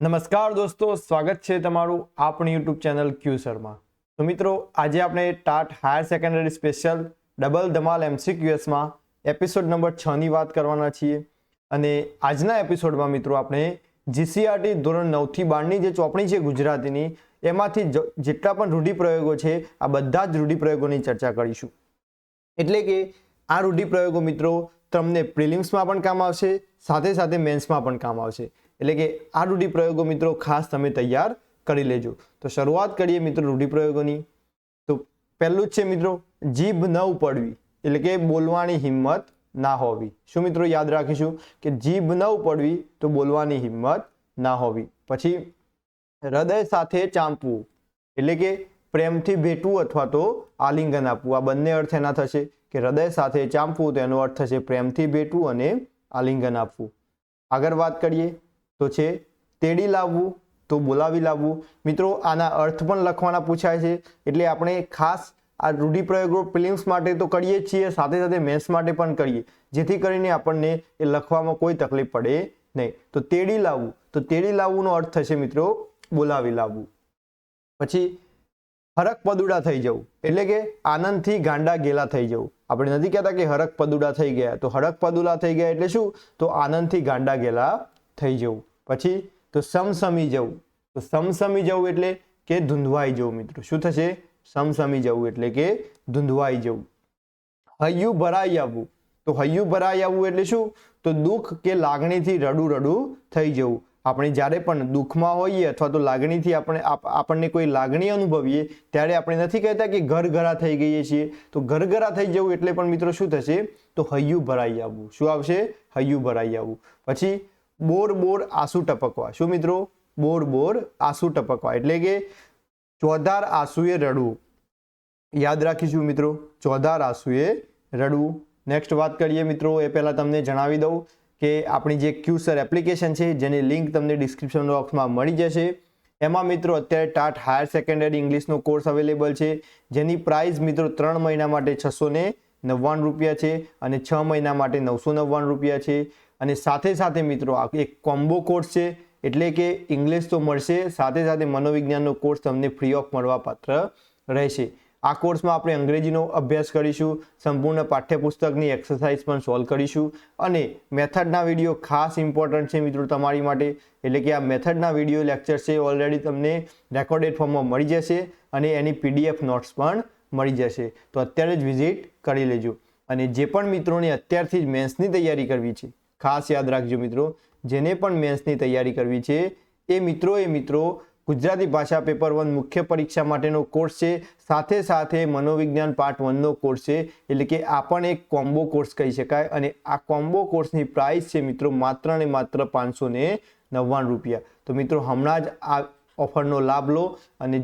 નમસ્કાર દોસ્તો, સ્વાગત છે તમારું આપણી યુટ્યુબ ચેનલ ક્યુ સરમાં। તો મિત્રો, આજે આપણે TAT higher secondary special double ધમાલ MCQSમાં એપિસોડ નંબર 6 ની વાત કરવાના છીએ। અને આજના એપિસોડમાં મિત્રો આપણે GCRT ધોરણ 9 થી 12ની જે ચોપડી છે ગુજરાતીની, એમાંથી જેટલા પણ રૂઢિપ્રયોગો છે આ બધા જ રૂઢિપ્રયોગોની ચર્ચા કરીશું। એટલે કે આ રૂઢિપ્રયોગો મિત્રો તમને પ્રિલિમ્સમાં પણ કામ આવશે, સાથે સાથે મેન્સમાં પણ કામ આવશે। એટલે કે આ રૂઢિપ્રયોગો મિત્રો ખાસ તમે તૈયાર કરી લેજો। તો શરૂઆત કરીએ મિત્રો રૂઢિપ્રયોગોની। તો પહેલું જ છે મિત્રો, જીભ ન ઉપડવી, એટલે કે બોલવાની હિંમત ના હોવી। શું મિત્રો યાદ રાખીશું કે જીભ ન ઉપડવી તો બોલવાની હિંમત ના હોવી। પછી હૃદય સાથે ચાંપવું, એટલે કે પ્રેમથી ભેટવું અથવા તો આલિંગન આપવું। આ બંને અર્થ એના થશે કે હૃદય સાથે ચાંપવું તો એનો અર્થ થશે પ્રેમથી ભેટવું અને આલિંગન આપવું। આગળ વાત કરીએ તો છે તેડી લાવવું તો બોલાવી લાવવું। મિત્રો આના અર્થ પણ લખવાના પૂછાય છે, એટલે આપણે ખાસ આ રૂઢિપ્રયોગો પ્રિલિમ્સ માટે તો કરીએ જ છીએ, સાથે સાથે મેન્સ માટે પણ કરીએ, જેથી કરીને આપણને એ લખવામાં કોઈ તકલીફ પડે નહીં। તો તેડી લાવવું, તો તેડી લાવવુંનો અર્થ થશે મિત્રો બોલાવી લાવવું। પછી હરક પદુડા થઈ જવું, એટલે કે આનંદથી ગાંડા ગેલા થઈ જવું। આપણે નથી કહેતા કે હરક પદુડા થઈ ગયા, તો હરક પદુડા થઈ ગયા એટલે શું? તો આનંદથી ગાંડા ગેલા થઈ જવું। પછી તો સમસમી જવું, તો સમસમી જવું એટલે કે ધૂંધવાઈ જવું। મિત્રો શું થશે? સમસમી જવું એટલે કે ધૂંધવાઈ જવું। હૈયું ભરાઈ આવવું, તો હૈયું ભરાઈ આવવું એટલે શું? તો દુઃખ કે લાગણીથી રડું રડું થઈ જવું। આપણે જ્યારે પણ દુઃખમાં હોઈએ અથવા તો લાગણીથી આપણને કોઈ લાગણી અનુભવીએ ત્યારે આપણે નથી કહેતા કે ઘરઘરા થઈ ગઈએ છીએ, તો ઘરઘરા થઈ જવું એટલે પણ મિત્રો શું થશે? તો હૈયું ભરાઈ આવવું। શું આવશે? હૈયું ભરાઈ આવવું। પછી બોર બોર આંસુ ટપકવા, શું મિત્રો? બોર બોર આંસુ ટપકવા એટલે કે ચોધાર આંસુએ રડવું। યાદ રાખીશું મિત્રો, ચોધાર આંસુએ રડવું। નેક્સ્ટ વાત કરીએ મિત્રો, એ પહેલા તમને જણાવી દઉં કે આપણી જે ક્યુસર એપ્લિકેશન છે જેની લિંક તમને ડિસ્ક્રિપ્શન બોક્સમાં મળી જશે। એમાં મિત્રો અત્યારે ટાટ હાયર સેકન્ડરી ઇંગ્લિશનો કોર્સ અવેલેબલ છે, જેની પ્રાઇસ મિત્રો 3 મહિના માટે 699 રૂપિયા છે અને 6 મહિના માટે 999 રૂપિયા છે। અને સાથે સાથે મિત્રો આ એક કોમ્બો કોર્સ છે, એટલે કે ઇંગ્લિશ તો મળશે, સાથે સાથે મનોવિજ્ઞાનનો કોર્સ તમને ફ્રી ઓફ મળવા પાત્ર રહેશે। આ કોર્સમાં આપણે અંગ્રેજીનો અભ્યાસ કરીશું, સંપૂર્ણ પાઠ્યપુસ્તકની એક્સરસાઇઝ પણ સોલ્વ કરીશું અને મેથડના વિડીયો ખાસ ઇમ્પોર્ટન્ટ છે મિત્રો તમારી માટે। એટલે કે આ મેથડના વિડીયો લેક્ચર છે ઓલરેડી તમને રેકોર્ડેડ ફોર્મમાં મળી જશે અને એની PDF નોટ્સ પણ મળી જશે। તો અત્યારે જ વિઝિટ કરી લેજો। અને જે પણ મિત્રોને અત્યારથી જ મેન્સની તૈયારી કરવી છે, ખાસ યાદ રાખજો મિત્રો, જેને પણ મેન્સની તૈયારી કરવી છે એ મિત્રો ગુજરાતી ભાષા પેપર 1 મુખ્ય પરીક્ષા માટેનો કોર્સ છે, સાથે સાથે મનોવિજ્ઞાન પાર્ટ 1 નો કોર્સ છે, એટલે કે આ પણ એક કોમ્બો કોર્સ કહી શકાય। અને આ કોમ્બો કોર્સની પ્રાઇસ છે મિત્રો માત્ર ને માત્ર 599 રૂપિયા। તો મિત્રો હમણાં જ આ ઓફરનો લાભ લો। અને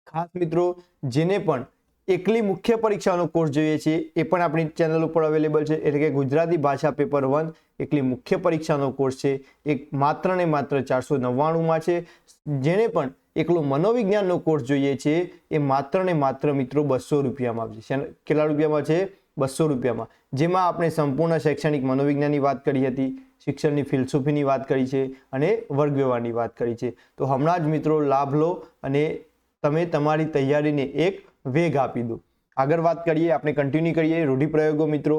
ખાસ મિત્રો જેને પણ એકલી મુખ્ય પરીક્ષાનો કોર્સ જોઈએ છે એ પણ આપણી ચેનલ ઉપર અવેલેબલ છે, એટલે કે ગુજરાતી ભાષા પેપર 1 એકલી મુખ્ય પરીક્ષાનો કોર્સ છે, એક માત્ર ને માત્ર 499માં છે। જેને પણ એકલો મનોવિજ્ઞાનનો કોર્સ જોઈએ છે એ માત્ર ને માત્ર મિત્રો 200 રૂપિયામાં આવશે। કેટલા રૂપિયામાં છે? 200 રૂપિયામાં, જેમાં આપણે સંપૂર્ણ શૈક્ષણિક મનોવિજ્ઞાનની વાત કરી હતી, શિક્ષણની ફિલસૂફીની વાત કરી છે અને વર્ગ વ્યવહારની વાત કરી છે। તો હમણાં જ મિત્રો લાભ લો અને તમે તમારી તૈયારીને એક વેગ આપી દો। આગળ વાત કરીએ, આપણે કન્ટિન્યુ કરીએ રૂઢિપ્રયોગો મિત્રો।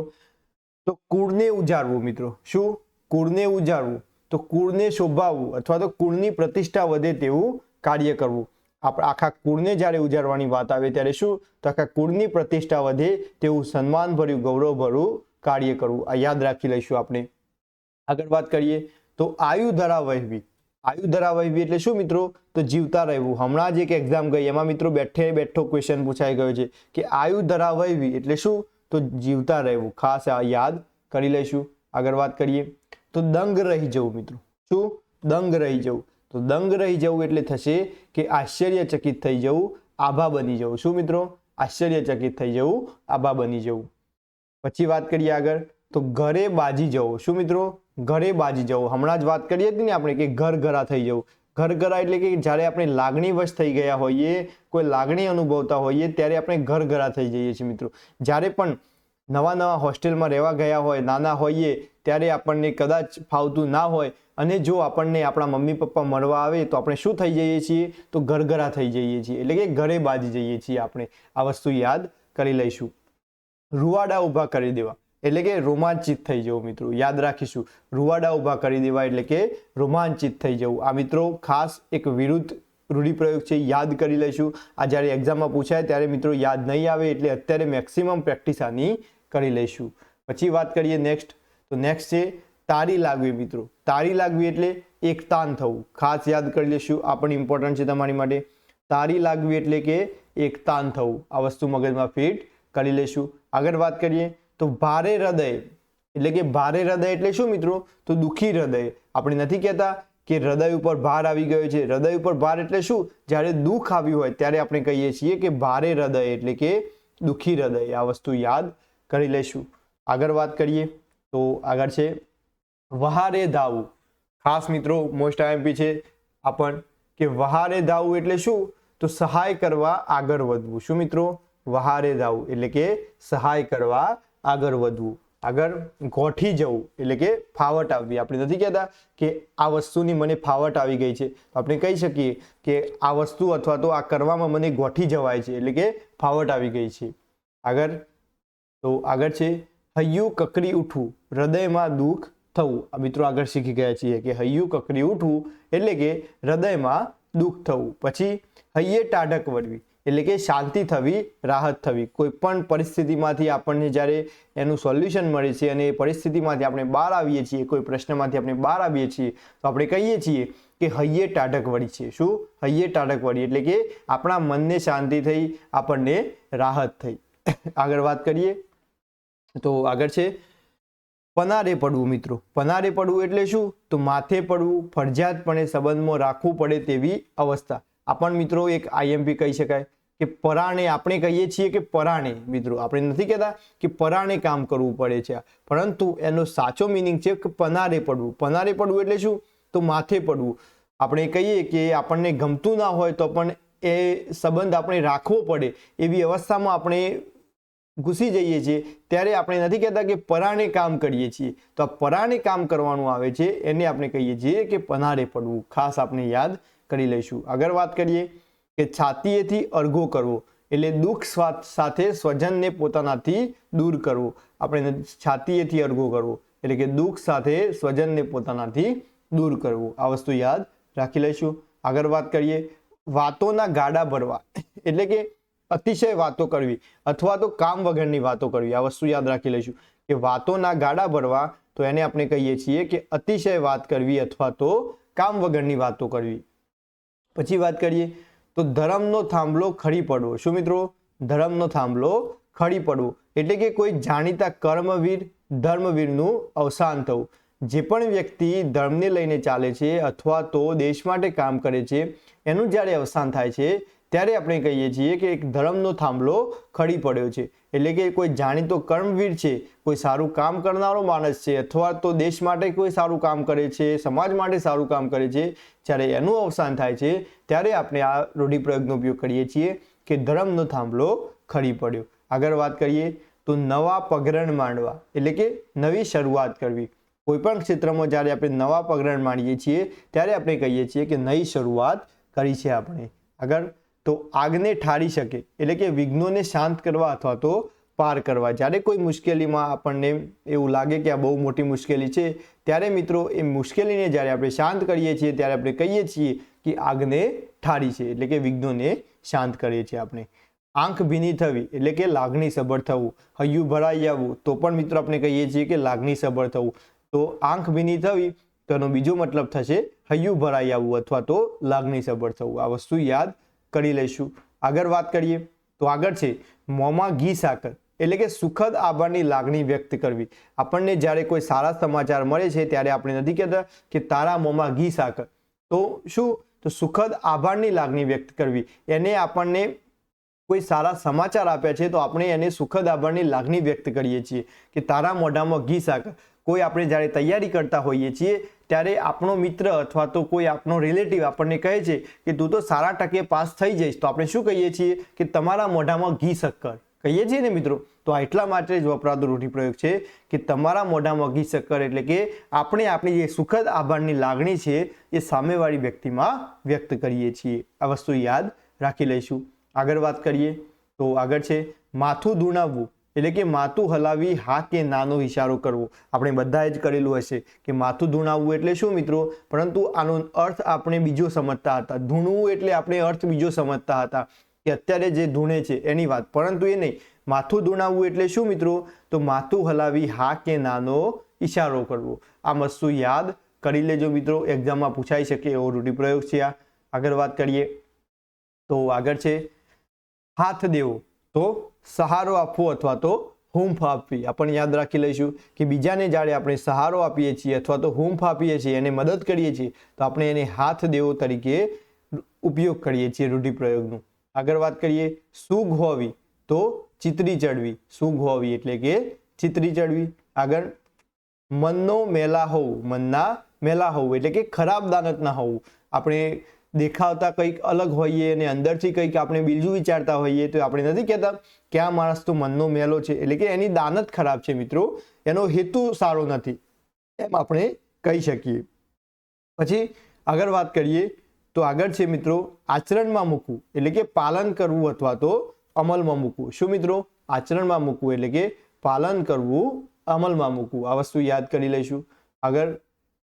તો કુળને ઉજાડવું મિત્રો, શું? કુળને ઉજાડવું, તો કુળને શોભાવવું અથવા તો કુળની પ્રતિષ્ઠા વધે તેવું કાર્ય કરવું। આપણે આખા કુળને જ્યારે ઉજાડવાની વાત આવે ત્યારે શું? તો આખા કુળની પ્રતિષ્ઠા વધે તેવું સન્માનભર્યું ગૌરવભર્યું કાર્ય કરવું। આ યાદ રાખી લઈશું આપણે। આગળ વાત કરીએ તો આયુ ધરા વહેવી, આયુ ધરા વહેવી એટલે શું મિત્રો? તો જીવતા રહેવું। હમણાં જ એક એક્ઝામ ગઈ એમાં મિત્રો બેઠો ક્વેશ્ચન પૂછાઈ ગયો છે કે આયુ ધરા વહેવી એટલે શું? તો જીવતા રહેવું, ખાસ આ યાદ કરી લઈશું। આગળ વાત કરીએ તો દંગ રહી જવું મિત્રો, શું? દંગ રહી જવું, તો દંગ રહી જવું એટલે થશે કે આશ્ચર્યચકિત થઈ જવું, આભા બની જવું। શું મિત્રો? આશ્ચર્યચકિત થઈ જવું, આભા બની જવું। પછી વાત કરીએ આગળ તો ઘરે બાજી જવું, શું મિત્રો? ઘરે બાજી જવું, હમણાં જ વાત કરી હતી ને આપણે કે ઘરઘરા થઈ જવું। ઘરઘરા એટલે કે જ્યારે આપણે લાગણીવશ થઈ ગયા હોઈએ, કોઈ લાગણી અનુભવતા હોઈએ ત્યારે આપણે ઘરઘરા થઈ જઈએ છીએ મિત્રો। જ્યારે પણ નવા હોસ્ટેલમાં રહેવા ગયા હોય, નાના હોઈએ ત્યારે આપણને કદાચ ફાવતું ના હોય અને જો આપણને આપણા મમ્મી પપ્પા મળવા આવે તો આપણે શું થઈ જઈએ છીએ? તો ગરગરા થઈ જઈએ છીએ, એટલે કે ઘરે બાજી જઈએ છીએ આપણે. આ વસ્તુ યાદ કરી લઈશું. રૂવાડા ઊભા કરી દેવા એટલે કે રોમાંચિત થઈ જવું મિત્રો, યાદ રાખીશું. રૂવાડા ઊભા કરી દેવા એટલે કે રોમાંચિત થઈ જવું. આ મિત્રો ખાસ એક વિરુદ્ધ રૂઢિપ્રયોગ છે, યાદ કરી લઈશું. આ જ્યારે એક્ઝામમાં પૂછાય ત્યારે મિત્રો યાદ નહીં આવે, એટલે અત્યારે મેક્સિમમ પ્રેક્ટિસ આની કરી લઈશું. પછી વાત કરીએ નેક્સ્ટ, તો નેક્સ્ટ છે તારી લાગવી મિત્રો. તારી લાગવી એટલે એકતાન થવું, ખાસ યાદ કરી લઈશું. આ પણ ઇમ્પોર્ટન્ટ છે તમારી માટે. તારી લાગવી એટલે કે એકતાન થવું, આ વસ્તુ મગજમાં ફિટ કરી લઈશું. આગળ વાત કરીએ તો ભારે હૃદય એટલે કે ભારે હૃદય એટલે શું મિત્રો? તો દુઃખી હૃદય. આપણે નથી કહેતા કે હૃદય ઉપર ભાર આવી ગયો છે. હૃદય ઉપર ભાર એટલે શું? જ્યારે દુઃખ આવ્યું હોય ત્યારે આપણે કહીએ છીએ કે ભારે હૃદય એટલે કે દુઃખી હૃદય. આ વસ્તુ યાદ કરી લઈશું. આગળ વાત કરીએ તો આગળ છે વહારે ધાવવું. ખાસ મિત્રો મોસ્ટ આઈએમપી છે આપણ કે વહારે ધાવવું એટલે શું? તો સહાય કરવા આગળ વધવું. શું મિત્રો? વહારે ધાવવું એટલે કે સહાય કરવા આગળ વધવું. આગળ ગોઠી જવું એટલે કે ફાવટ આવવી. આપણે નથી કહેતા કે આ વસ્તુની મને ફાવટ આવી ગઈ છે, તો આપણે કહી શકીએ કે આ વસ્તુ અથવા તો આ કરવામાં મને ગોઠી જવાય છે, એટલે કે ફાવટ આવી ગઈ છે. આગળ તો આગળ છે હૈયું કકરી ઉઠવું, હૃદયમાં દુઃખ થવું. આ મિત્રો આગળ શીખી ગયા છીએ કે હૈયું કકરી ઉઠવું એટલે કે હૃદયમાં દુઃખ થવું. પછી હૈયે ટાઢક વળવી એટલે કે શાંતિ થવી, રાહત થવી. કોઈ પણ પરિસ્થિતિમાંથી આપણને જ્યારે એનું સોલ્યુશન મળે છે અને એ પરિસ્થિતિમાંથી આપણે બહાર આવીએ છીએ, કોઈ પ્રશ્નમાંથી આપણે બહાર આવીએ છીએ, તો આપણે કહીએ છીએ કે હૈયે ટાઢક વળી છે. શું? હૈયે ટાઢક વળી એટલે કે આપણા મનને શાંતિ થઈ, આપણને રાહત થઈ. આગળ વાત કરીએ તો આગળ છે પનારે પડવું મિત્રો. પનારે પડવું એટલે શું? તો માથે પડવું, ફરજિયાતપણે સંબંધમાં રાખવું પડે તેવી અવસ્થા. આ પણ મિત્રો એક આઈએમપી કહી શકાય કે પરાણે. આપણે કહીએ છીએ કે પરાણે મિત્રો, આપણે નથી કહેતા કે પરાણે કામ કરવું પડે છે, પરંતુ એનો સાચો મિનિંગ છે કે પનારે પડવું. પનારે પડવું એટલે શું? તો માથે પડવું. આપણે કહીએ કે આપણને ગમતું ના હોય તો પણ એ સંબંધ આપણે રાખવો પડે એવી અવસ્થામાં આપણે ઘૂસી જઈએ છીએ, ત્યારે આપણે નથી કહેતા કે પરાણે કામ કરીએ છીએ. તો આ પરાણે કામ કરવાનું આવે છે, એને આપણે કહીએ છીએ કે પનારે પડવું. ખાસ આપણે યાદ કરી લઈશું. આગળ વાત કરીએ કે છાતીએથી અરગો કરવો એટલે દુઃખ સાથે સ્વજનને પોતાનાથી દૂર કરવો. આપણે છાતીએથી અરગો કરવો એટલે કે દુઃખ સાથે સ્વજનને પોતાનાથી દૂર કરવું. આ વસ્તુ યાદ રાખી લઈશું. આગળ વાત કરીએ વાતોના ગાડા ભરવા એટલે કે અતિશય વાતો કરવી અથવા તો કામ વગરની વાતો કરવી. આ વસ્તુ યાદ રાખી લઈશું કે વાતોના ગાડા ભરવા, તો એને આપણે કહીએ છીએ કે અતિશય વાત કરવી અથવા તો કામ વગરની વાતો કરવી. પછી વાત કરીએ તો ધર્મનો થાંભલો ખડી પડવો. શું મિત્રો? ધર્મનો થાંભલો ખડી પડવો એટલે કે કોઈ જાણીતા કર્મવીર, ધર્મવીરનું અવસાન થવું. જે પણ વ્યક્તિ ધર્મને લઈને ચાલે છે અથવા તો દેશ માટે કામ કરે છે, એનું જ્યારે અવસાન થાય છે ત્યારે આપણે કહીએ છીએ કે એક ધર્મનો થાંભલો ખડી પડ્યો છે. એટલે કે કોઈ જાણીતો કર્મવીર છે, કોઈ સારું કામ કરનારો માણસ છે, અથવા તો દેશ માટે કોઈ સારું કામ કરે છે, સમાજ માટે સારું કામ કરે છે, જ્યારે એનું અવસાન થાય છે ત્યારે આપણે આ રૂઢિપ્રયોગનો ઉપયોગ કરીએ છીએ કે ધર્મનો થાંભલો ખડી પડ્યો. આગળ વાત કરીએ તો નવા પગરણ માંડવા એટલે કે નવી શરૂઆત કરવી. કોઈ પણ ક્ષેત્રમાં જ્યારે આપણે નવા પગરણ માંડીએ છીએ ત્યારે આપણે કહીએ છીએ કે નવી શરૂઆત કરી છે આપણે. આગળ તો આગને ઠારી શકે એટલે કે વિઘ્નોને શાંત કરવા અથવા તો પાર કરવા. જ્યારે કોઈ મુશ્કેલીમાં આપણને એવું લાગે કે આ બહુ મોટી મુશ્કેલી છે, ત્યારે મિત્રો એ મુશ્કેલીને જ્યારે આપણે શાંત કરીએ છીએ ત્યારે આપણે કહીએ છીએ કે આગને ઠારી છે એટલે કે વિઘ્નોને શાંત કરીએ છીએ આપણે. આંખ ભીની થવી એટલે કે લાગણી સભર થવું. હૈયું ભરાઈ આવવું તો પણ મિત્રો આપણે કહીએ છીએ કે લાગણી સભર થવું. તો આંખ ભીની થવી તો એનો બીજો મતલબ થશે હૈયું ભરાઈ આવવું અથવા તો લાગણી સભર થવું. આ વસ્તુ યાદ કરી લઈશું. આગળ વાત કરીએ તો આગળ છે મોંમાં ઘી સાકર એટલે કે સુખદ આભારની લાગણી વ્યક્ત કરવી. આપણને જ્યારે કોઈ સારા સમાચાર મળે છે ત્યારે આપણે નથી કહેતા કે તારા મોંમાં ઘી સાકર. તો શું? તો સુખદ આભારની લાગણી વ્યક્ત કરવી. એને આપણને કોઈ સારા સમાચાર આપ્યા છે તો આપણે એને સુખદ આભારની લાગણી વ્યક્ત કરીએ છીએ કે તારા મોઢામાં ઘી સાકર. કોઈ આપણે જ્યારે તૈયારી કરતા હોઈએ છીએ ત્યારે આપણો મિત્ર અથવા તો કોઈ આપણો રિલેટિવ આપણને કહે છે કે તું તો સારા ટકે પાસ થઈ જઈશ, તો આપણે શું કહીએ છીએ કે તમારા મોઢામાં ઘી શક્કર. કહીએ છીએ ને મિત્રો, તો આ એટલા માટે જ વપરાતો રૂઢિપ્રયોગ છે કે તમારા મોઢામાં ઘી શક્કર એટલે કે આપણે આપણી જે સુખદ આભારની લાગણી છે એ સામેવાળી વ્યક્તિમાં વ્યક્ત કરીએ છીએ. આ વસ્તુ યાદ રાખી લઈશું. આગળ વાત કરીએ તો આગળ છે માથું ધૂણાવવું એટલે કે માથું હલાવી હા કે નાનો ઇશારો કરવો. આપણે બધાએ જ કરેલું હશે કે માથું ધૂણાવવું એટલે શું મિત્રો, પરંતુ આનો અર્થ આપણે બીજો સમજતા હતા. ધૂણવું એટલે આપણે અર્થ બીજો સમજતા હતા કે અત્યારે જે ધૂણે છે એની વાત, પરંતુ એ નહીં. માથું ધૂણાવવું એટલે શું મિત્રો, તો માથું હલાવી હા કે નાનો ઇશારો કરવો. આ વસ્તુ યાદ કરી લેજો મિત્રો, એક્ઝામમાં પૂછાઈ શકે એવો રૂઢિપ્રયોગ છે આ. આગળ વાત કરીએ તો આગળ છે હાથ દેવો, તો સહારો આપવો અથવા તો હૂંફ આપવી. આપણે યાદ રાખી લઈશું કે બીજાને જ્યારે આપણે સહારો આપીએ છીએ અથવા તો હૂંફ આપીએ છીએ, એને મદદ કરીએ છીએ, તો આપણે એને હાથ દેવો તરીકે ઉપયોગ કરીએ છીએ રૂઢિપ્રયોગનું. આગળ વાત કરીએ સૂગ હોવી, તો ચિતરી ચડવી. સૂગ હોવી એટલે કે ચિતરી ચડવી. આગળ મનનો મેલા હોવું, મનના મેલા હોવું એટલે કે ખરાબ દાનત ના હોવું. આપણે દેખાવતા કંઈક અલગ હોઈએ અને અંદરથી કંઈક આપણે બીજું વિચારતા હોઈએ તો આપણે નથી કહેતા કે આ માણસ તો મનનો મેલો છે, એટલે કે એની દાનત ખરાબ છે મિત્રો, એનો હેતુ સારો નથી, એમ આપણે કહી શકીએ. પછી આગળ વાત કરીએ તો આગળ છે મિત્રો આચરણમાં મૂકવું એટલે કે પાલન કરવું અથવા તો અમલમાં મૂકવું. શું મિત્રો, આચરણમાં મૂકવું એટલે કે પાલન કરવું, અમલમાં મૂકવું. આ વસ્તુ યાદ કરી લઈશું. આગળ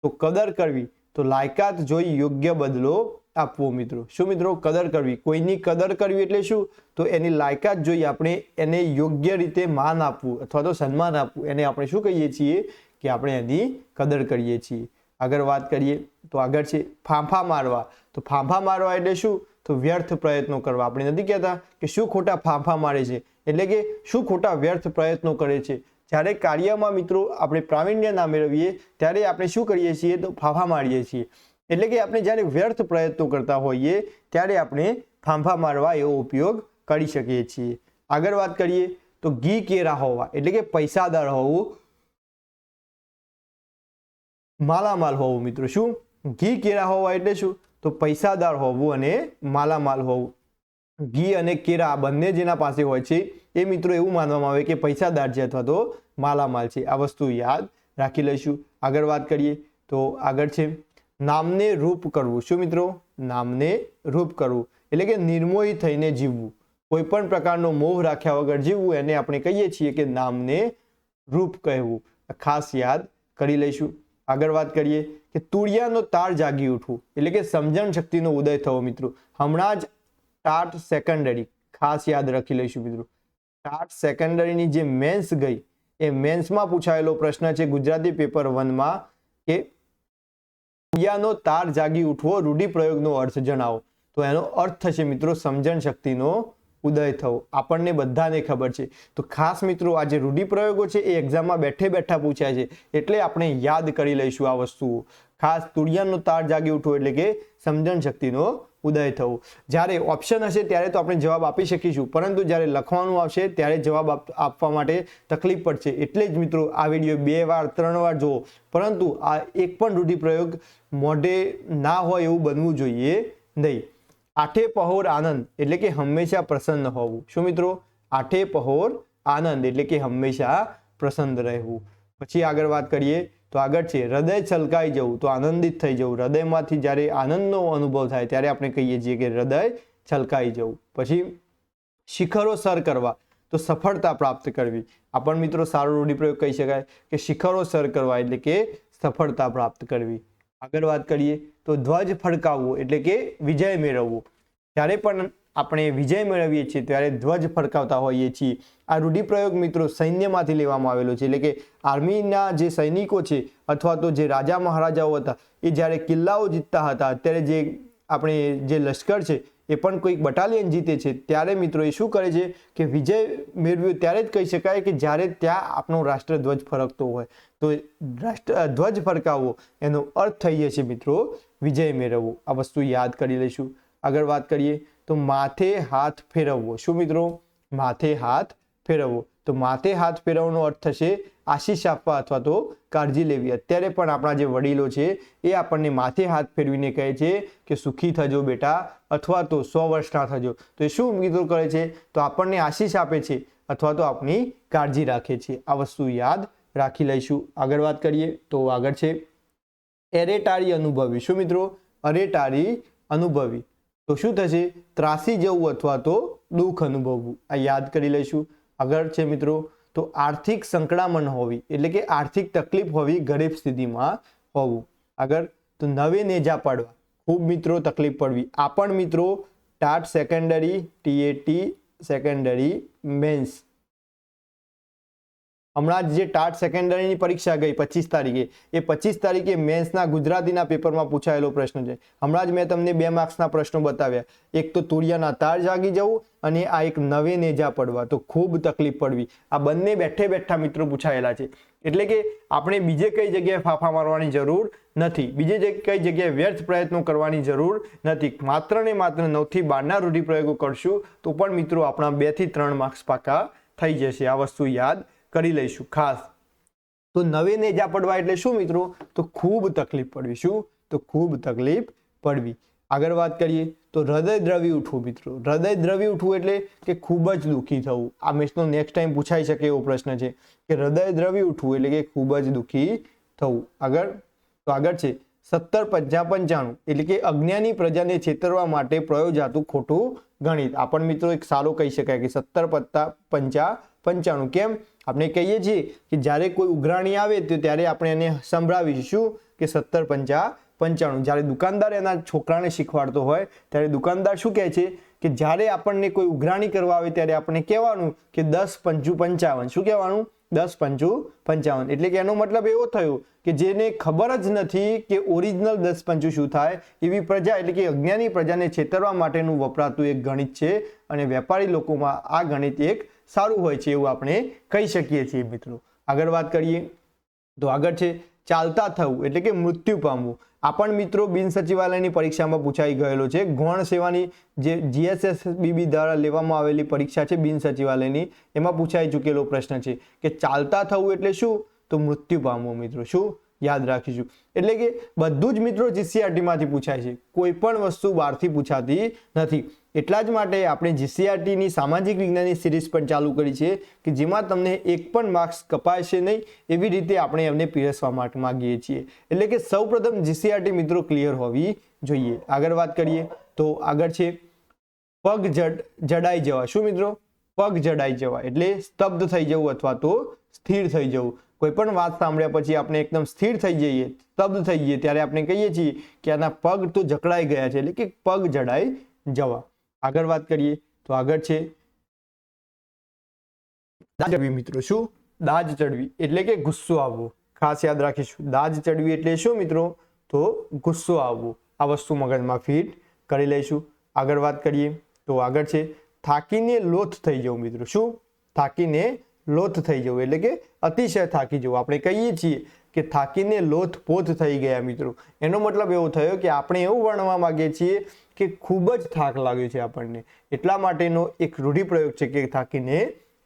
તો કદર કરવી, તો લાયકાત જોઈ યોગ્ય બદલો આપવો મિત્રો. શું મિત્રો, કદર કરવી. કોઈની કદર કરવી એટલે શું, તો એની લાયકાત જોઈ આપણે એને યોગ્ય રીતે માન આપવું અથવા તો સન્માન આપવું, એને આપણે શું કહીએ છીએ કે આપણે એની કદર કરીએ છીએ. આગળ વાત કરીએ તો આગળ છે ફાંફા મારવા. તો ફાંફા મારવા એટલે શું, તો વ્યર્થ પ્રયત્નો કરવા. આપણે નથી કહેતા કે શું ખોટા ફાંફા મારે છે, એટલે કે શું ખોટા વ્યર્થ પ્રયત્નો કરે છે. જ્યારે કાર્યમાં મિત્રો આપણે પ્રાવીણ્ય ના મેળવીએ ત્યારે આપણે શું કરીએ છીએ, તો ફાંફા મારીએ છીએ. એટલે કે આપણે જ્યારે વ્યર્થ પ્રયત્નો કરતા હોઈએ ત્યારે આપણે ફાંફા મારવા એવો ઉપયોગ કરી શકીએ છીએ. આગળ વાત કરીએ તો ઘી કેરા હોવા એટલે કે પૈસાદાર હોવું, માલામાલ હોવું મિત્રો. શું, ઘી કેરા હોવા એટલે શું, તો પૈસાદાર હોવું અને માલામાલ હોવું. ઘી અને કેરા બંને જેના પાસે હોય છે એ મિત્રો એવું માનવામાં આવે કે પૈસાદાર છે અથવા તો માલામાલ છે. આ વસ્તુ યાદ રાખી લઈશું. આગળ વાત કરીએ તો આગળ છે નામને રૂપ કરવું. શું મિત્રો, નામને રૂપ કરવું એટલે કે નિર્મોહી થઈને જીવવું, કોઈ પણ પ્રકારનો મોહ રાખ્યા વગર જીવવું, એને આપણે કહીએ છીએ કે નામને રૂપ કહેવું. ખાસ યાદ કરી લઈશું. આગળ વાત કરીએ કે તુળિયાનો તાર જાગી ઉઠવું એટલે કે સમજણ શક્તિનો ઉદય થવો મિત્રો. હમણાં જ ટાટ સેકન્ડરી ખાસ યાદ રાખી લઈશું મિત્રો. ટાટ સેકન્ડરીની જે મેન્સ ગઈ એ મેન્સમાં પૂછાયેલો પ્રશ્ન છે ગુજરાતી પેપર 1માં કે તુળિયાનો તાર જાગી ઉઠવો રૂઢિપ્રયોગનો અર્થ જણાવો. તો એનો અર્થ થશે મિત્રો સમજણ શક્તિનો ઉદય થવો. આપણને બધાને ખબર છે. તો ખાસ મિત્રો આ જે રૂઢિપ્રયોગો છે એ એક્ઝામમાં બેઠે બેઠા પૂછાય છે, એટલે આપણે યાદ કરી લઈશું આ વસ્તુઓ. ખાસ તુળિયાનો તાર જાગી ઉઠવો એટલે કે સમજણ શક્તિનો ઉદય થવો. જ્યારે ઓપ્શન હશે ત્યારે તો આપણે જવાબ આપી શકીશું, પરંતુ જ્યારે લખવાનું આવશે ત્યારે જવાબ આપવા માટે તકલીફ પડશે. એટલે જ મિત્રો આ વિડીયો 2 વાર 3 વાર જુઓ, પરંતુ આ એક પણ રૂઢિપ્રયોગ મોઢે ના હોય એવું બનવું જોઈએ નહીં. આઠે પહોર આનંદ એટલે કે હંમેશા પ્રસન્ન હોવું. શું મિત્રો, આઠે પહોર આનંદ એટલે કે હંમેશા પ્રસન્ન રહેવું. પછી આગળ વાત કરીએ તો આગળ છે હૃદય છલકાઈ જવું, તો આનંદિત થઈ જવું. હૃદયમાંથી જ્યારે આનંદનો અનુભવ થાય ત્યારે આપણે કહીએ છીએ કે હૃદય છલકાઈ જવું. પછી શિખરો સર કરવા, તો સફળતા પ્રાપ્ત કરવી. આ પણ મિત્રો સારો રૂઢિપ્રયોગ કહી શકાય કે શિખરો સર કરવા એટલે કે સફળતા પ્રાપ્ત કરવી. આગળ વાત કરીએ તો ધ્વજ ફડકાવવો એટલે કે વિજય મેળવવો. જ્યારે પણ આપણે વિજય મેળવીએ છીએ ત્યારે ધ્વજ ફડકાવતા હોઈએ છીએ. આ રૂઢિપ્રયોગ મિત્રો સૈન્યમાંથી લેવામાં આવેલો છે, એટલે કે આર્મીના જે સૈનિકો છે અથવા તો જે રાજા મહારાજાઓ હતા એ જ્યારે કિલ્લાઓ જીતતા હતા, અત્યારે જે આપણે જે લશ્કર છે એ પણ કોઈક બટાલિયન જીતે છે ત્યારે મિત્રો એ શું કરે છે કે વિજય મેળવ્યો ત્યારે જ કહી શકાય કે જ્યારે ત્યાં આપણો રાષ્ટ્રધ્વજ ફરકતો હોય. તો ધ્વજ ફરકાવવો એનો અર્થ થઈ જશે મિત્રો વિજય મેળવવો. આ વસ્તુ યાદ કરી લઈશું. આગળ વાત કરીએ તો માથે હાથ ફેરવવો. શું મિત્રો, માથે હાથ ફેરવવો. તો માથે હાથ ફેરવવાનો અર્થ થશે આશીષ આપવા અથવા તો કાળજી લેવી. અત્યારે પણ આપણા જે વડીલો છે એ આપણને માથે હાથ ફેરવીને કહે છે કે સુખી થજો બેટા અથવા તો 100 વર્ષના થજો. તો એ શું મિત્રો કરે છે? તો આપણને આશીષ આપે છે અથવા તો આપણી કાળજી રાખે છે. આ વસ્તુ યાદ રાખી લઈશું. આગળ વાત કરીએ તો આગળ છે એરેટારી અનુભવી. શું મિત્રો? અરેટારી અનુભવી તો શું થશે? ત્રાસી જવું અથવા તો દુઃખ અનુભવવું. આ યાદ કરી લઈશું. આગળ છે મિત્રો તો આર્થિક સંકળામણ હોવી એટલે કે આર્થિક તકલીફ હોવી, ગરીબ સ્થિતિમાં હોવું. આગળ તો નવે નેજા પાડવા, ખૂબ મિત્રો તકલીફ પડવી. આ પણ મિત્રો TAT secondary, TAT secondary, mains, હમણાં જે ટાટ સેકન્ડરીની પરીક્ષા ગઈ 25 તારીખે, એ 25 તારીખે મેન્સના ગુજરાતીના પેપરમાં પૂછાયેલો પ્રશ્ન છે. હમણાં જ મેં તમને 2 માર્ક્સના પ્રશ્નો બતાવ્યા. એક તો તુરિયાના તાર જાગી જવું અને આ એક નવે નેજા પડવા, તો ખૂબ તકલીફ પડવી. આ બંને બેઠે બેઠા મિત્રો પૂછાયેલા છે. એટલે કે આપણે બીજે કઈ જગ્યાએ ફાફા મારવાની જરૂર નથી, બીજે કઈ જગ્યાએ વ્યર્થ પ્રયત્નો કરવાની જરૂર નથી. માત્ર ને માત્ર 9 થી 12ના રૂઢિપ્રયોગો કરશું તો પણ મિત્રો આપણા 2 થી 3 માર્ક્સ પાકા થઈ જશે. આ વસ્તુ યાદ કરી લઈશું ખાસ. તો નવે નેજા પડવા એટલે શું મિત્રો? તો ખૂબ તકલીફ પડવી. શું? તો ખૂબ તકલીફ પડવી. આગળ વાત કરીએ તો હૃદય દ્રવી ઉઠવું મિત્રો. હૃદય દ્રવી ઉઠવું એટલે કે ખૂબ જ દુઃખી થવું. આ મેચનો નેક્સ્ટ ટાઈમ પૂછાઈ શકે એવો પ્રશ્ન છે કે હૃદય દ્રવી ઉઠવું એટલે કે ખૂબ જ દુઃખી થવું. આગળ છે 1755 એટલે કે અજ્ઞાની પ્રજાને છેતરવા માટે પ્રયોજાતું ખોટું ગણિત. આ પણ મિત્રો એક સારો કહી શકાય કે 1755. કેમ? આપણે કહીએ છીએ કે જ્યારે કોઈ ઉઘરાણી આવે તો ત્યારે આપણે એને સંભળાવીશું કે 1755. જ્યારે દુકાનદાર એના છોકરાને શીખવાડતો હોય ત્યારે દુકાનદાર શું કહે છે કે જ્યારે આપણને કોઈ ઉઘરાણી કરવા આવે ત્યારે આપણે કહેવાનું કે 10 પંચું 55. શું કહેવાનું? 10 પંચું 55. એટલે કે એનો મતલબ એવો થયો કે જેને ખબર જ નથી કે ઓરિજિનલ 10 પંચું શું થાય એવી પ્રજા એટલે કે અજ્ઞાની પ્રજાને છેતરવા માટેનું વપરાતું એક ગણિત છે. અને વેપારી લોકોમાં આ ગણિત એક સારું હોય છે એવું આપણે કહી શકીએ છીએ મિત્રો. આગળ વાત કરીએ તો આગળ છે ચાલતા થવું એટલે કે મૃત્યુ પામવું. આ પણ મિત્રો બિન સચિવાલયની પરીક્ષામાં પૂછાઈ ગયેલો છે. ગૌણ સેવાની જે GSSBB દ્વારા લેવામાં આવેલી પરીક્ષા છે બિન સચિવાલયની, એમાં પૂછાઈ ચૂકેલો પ્રશ્ન છે કે ચાલતા થવું એટલે શું? તો મૃત્યુ પામવું મિત્રો. શું? યાદ રાખીશું. એટલે કે બધું જ મિત્રો GCRT માંથી પૂછાય છે, કોઈ પણ વસ્તુ બહારથી પૂછાતી નથી. એટલા જ માટે આપણે GCRT ની સામાજિક વિજ્ઞાનની સિરીઝ પણ ચાલુ કરી છે કે જેમાં તમને એક પણ માર્ક્સ કપાશે નહીં એવી રીતે આપણે એમને પીરસવા માટે માંગીએ છીએ. એટલે કે સૌપ્રથમ GCRT મિત્રો ક્લિયર હોવી જોઈએ. આગળ વાત કરીએ તો આગળ છે પગ જડાઈ જવા. શું મિત્રો? પગ જડાઈ જવા એટલે સ્તબ્ધ થઈ જવું અથવા તો સ્થિર થઈ જવું. કોઈ પણ વાત સાંભળ્યા પછી આપણે એકદમ સ્થિર થઈ જઈએ, સ્તબ્ધ થઈ જઈએ ત્યારે આપણે કહીએ છીએ કે આના પગ તો જકડાઈ ગયા છે એટલે કે પગ જડાઈ જવા. આગળ વાત કરીએ તો આગળ છે દાજ ચડવી મિત્રો. શું? દાજ ચડવી એટલે કે ગુસ્સો આવવો. ખાસ યાદ રાખીશું. દાજ ચડવી એટલે શું મિત્રો? તો ગુસ્સો આવવો. આ વસ્તુ મગજમાં ફિટ કરી લઈશું. આગળ વાત કરીએ તો આગળ છે થાકીને લોથ થઈ જવું મિત્રો. શું? થાકીને લોથ થઈ જવું એટલે કે અતિશય થાકી જવું. આપણે કહીએ છીએ કે થાકીને લોથ પોથ થઈ ગયા મિત્રો. એનો મતલબ એવો થયો કે આપણે એવું વર્ણવા માંગીએ છીએ કે ખૂબ જ થાક લાગ્યો છે આપણને, એટલા માટેનો એક રૂઢિપ્રયોગ છે કે થાકીને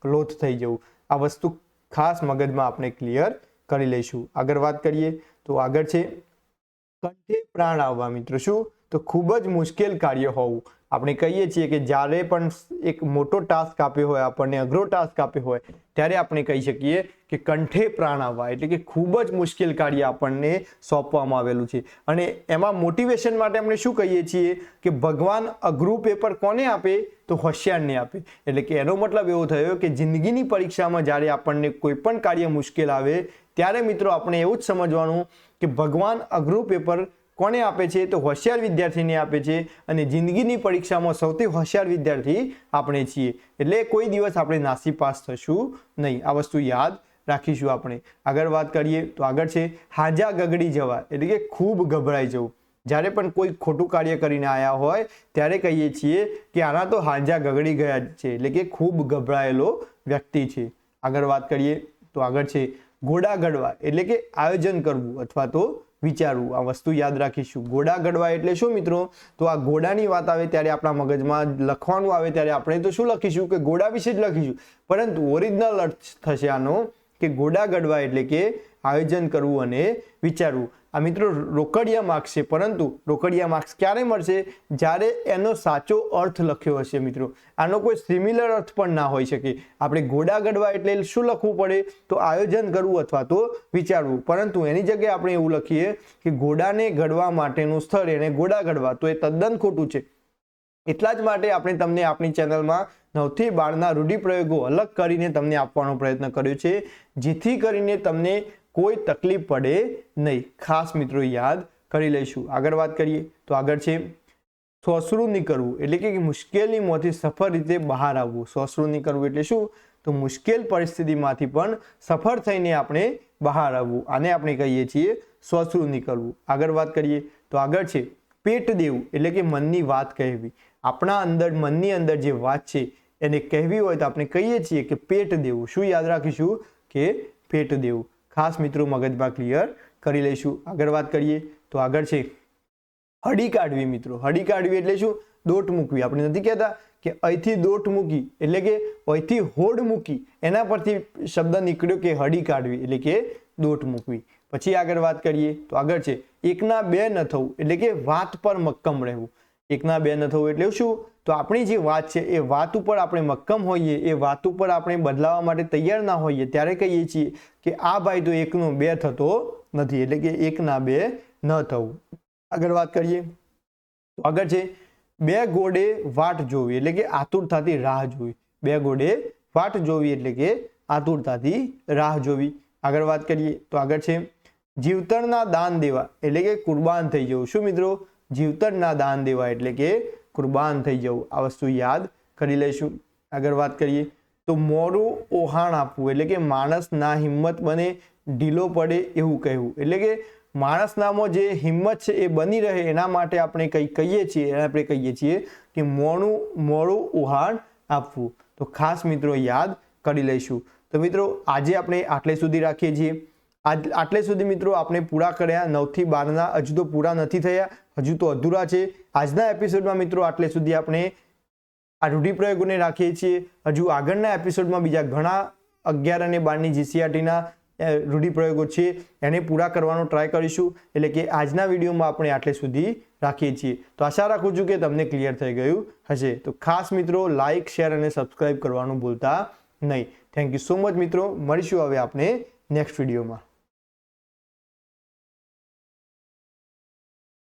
લોથ થઈ જવું. આ વસ્તુ ખાસ મગજમાં આપણે ક્લિયર કરી લઈશું. આગળ વાત કરીએ તો આગળ છે કંઠે પ્રાણ આવવા મિત્રો. શું? તો ખૂબ જ મુશ્કેલ કાર્ય હોવું. આપણે કહીએ છીએ કે જ્યારે પણ એક મોટો ટાસ્ક આપ્યો હોય, આપણને અઘરો ટાસ્ક આપ્યો હોય ત્યારે આપણે કહી શકીએ કે કંઠે પ્રાણ આવવા એટલે કે ખૂબ જ મુશ્કેલ કાર્ય આપણને સોંપવામાં આવેલું છે. અને એમાં મોટિવેશન માટે આપણે શું કહીએ છીએ કે ભગવાન અઘરું પેપર કોને આપે? તો હોશિયારને આપે. એટલે કે એનો મતલબ એવો થયો કે જિંદગીની પરીક્ષામાં જ્યારે આપણને કોઈ પણ કાર્ય મુશ્કેલ આવે ત્યારે મિત્રો આપણે એવું જ સમજવાનું કે ભગવાન અઘરું પેપર કોને આપે છે? તો હોશિયાર વિદ્યાર્થીને આપે છે. અને જિંદગીની પરીક્ષામાં સૌથી હોશિયાર વિદ્યાર્થી આપણે છીએ. એટલે કોઈ દિવસ આપણે નાસી પાસ થશું નહીં. આ વસ્તુ યાદ રાખીશું આપણે. આગળ વાત કરીએ તો આગળ છે હાજા ગગડી જવા એટલે કે ખૂબ ગભરાઈ જવું. જ્યારે પણ કોઈ ખોટું કાર્ય કરીને આવ્યા હોય ત્યારે કહીએ છીએ કે આના તો હાજા ગગડી ગયા છે એટલે કે ખૂબ ગભરાયેલો વ્યક્તિ છે. આગળ વાત કરીએ તો આગળ છે ઘોડા ગડવા એટલે કે આયોજન કરવું અથવા તો વિચારવું. આ વસ્તુ યાદ રાખીશું. ઘોડા ગડવા એટલે શું મિત્રો? તો આ ઘોડાની વાત આવે ત્યારે આપણા મગજમાં લખવાનું આવે ત્યારે આપણે તો શું લખીશું કે ઘોડા વિશે જ લખીશું, પરંતુ ઓરિજિનલ અર્થ થશે આનો કે ગોડા ગડવા એટલે કે આયોજન કરવું અને વિચારવું. આ મિત્રો રોકડિયા માર્ક્સ છે, પરંતુ રોકડિયા માર્ક્સ ક્યારે મળશે? જ્યારે એનો સાચો અર્થ લખ્યો હશે મિત્રો. આનો કોઈ સિમિલર અર્થ પણ ના હોઈ શકે. આપણે ગોડા ગડવા એટલે શું લખવું પડે? તો આયોજન કરવું અથવા તો વિચારવું. પરંતુ એની જગ્યાએ આપણે એવું લખીએ કે ગોડાને ગડવા માટેનું સ્થળ એને ગોડા ગડવા, તો એ તદ્દન ખોટું છે. એટલા જ માટે આપણે તમને આપણી ચેનલમાં 9 થી 12ના રૂઢિપ્રયોગો અલગ કરીને તમને આપવાનો પ્રયત્ન કર્યો છે, જેથી કરીને તમને કોઈ તકલીફ પડે નહીં. ખાસ મિત્રો યાદ કરી લઈશું. આગળ વાત કરીએ તો આગળ છે સોસરું નીકળવું એટલે કે મુશ્કેલીમાંથી સફળ રીતે બહાર આવવું. સોસરું નીકળવું એટલે શું? તો મુશ્કેલ પરિસ્થિતિમાંથી પણ સફળ થઈને આપણે બહાર આવવું. આને આપણે કહીએ છીએ સોસરું નીકળવું. આગળ વાત કરીએ તો આગળ છે પેટ દેવું એટલે કે મનની વાત કહેવી. આપણા અંદર મનની અંદર જે વાત છે એને કહેવી હોય તો આપણે કહીએ છીએ કે પેટ દેવું. શું યાદ રાખીશું? કે પેટ દેવું. ખાસ મિત્રો મગજમાં ક્લિયર કરી લઈશું. આગળ વાત કરીએ તો આગળ છે હડી કાઢવી મિત્રો. હડી કાઢવી એટલે શું? દોટ મૂકવી. આપણે નથી કહેતા કે અહીંથી દોટ મૂકી એટલે કે અહીંથી હોડ મૂકી, એના પરથી શબ્દ નીકળ્યો કે હડી કાઢવી એટલે કે દોટ મૂકવી. પછી આગળ વાત કરીએ તો આગળ છે એકના બે ન થવું એટલે કે વાત પર મક્કમ રહેવું. એકના બે ન થવું એટલે શું? તો આપણી જે વાત છે એ વાત ઉપર આપણે મક્કમ હોઈએ, એ વાત ઉપર આપણે બદલાવા માટે તૈયાર ના હોઈએ, ત્યારે કહીએ છીએ કે આ ભાઈ તો એકનો બે થતો નથી, એટલે કે એકના બે ન થવું. આગળ વાત કરીએ તો આગળ છે બે ઘોડે વાટ જોવી એટલે કે આતુરતાથી રાહ જોવી. બે ઘોડે વાટ જોવી એટલે કે આતુરતાથી રાહ જોવી. આગળ વાત કરીએ તો આગળ છે જીવતરના દાન દેવા એટલે કે કુરબાન થઈ જવું. શું મિત્રો? જીવતરના દાન દેવા એટલે કે કુરબાન થઈ જવું. આ વસ્તુ યાદ કરી લઈશું. આગળ વાત કરીએ તો મોરું ઓહાણ આપવું એટલે કે માણસ ના હિંમત બને, ઢીલો પડે એવું કહેવું. એટલે કે માણસનામાં જે હિંમત છે એ બની રહે એના માટે આપણે કંઈ કહીએ છીએ, એને આપણે કહીએ છીએ કે મોરું ઓહાણ આપવું. તો ખાસ મિત્રો યાદ કરી લઈશું. તો મિત્રો આજે આપણે આટલે સુધી રાખીએ છીએ. આટલે સુધી મિત્રો આપણે પૂરા કર્યા 9 થી 12ના. હજુ તો પૂરા નથી થયા, હજુ તો અધૂરા છે. આજના એપિસોડમાં મિત્રો આટલે સુધી આપણે આ રૂઢિપ્રયોગોને રાખીએ છીએ. હજુ આગળના એપિસોડમાં બીજા ઘણા 11 અને 12ની જીસીઆરટીના રૂઢિપ્રયોગો છે એને પૂરા કરવાનો ટ્રાય કરીશું. એટલે કે આજના વિડીયોમાં આપણે આટલે સુધી રાખીએ છીએ. તો આશા રાખું છું કે તમને ક્લિયર થઈ ગયું હશે. તો ખાસ મિત્રો લાઇક, શેર અને સબસ્ક્રાઇબ કરવાનું ભૂલતા નહીં. થેન્ક યુ સો મચ મિત્રો. મળીશું હવે આપણે નેક્સ્ટ વિડીયોમાં.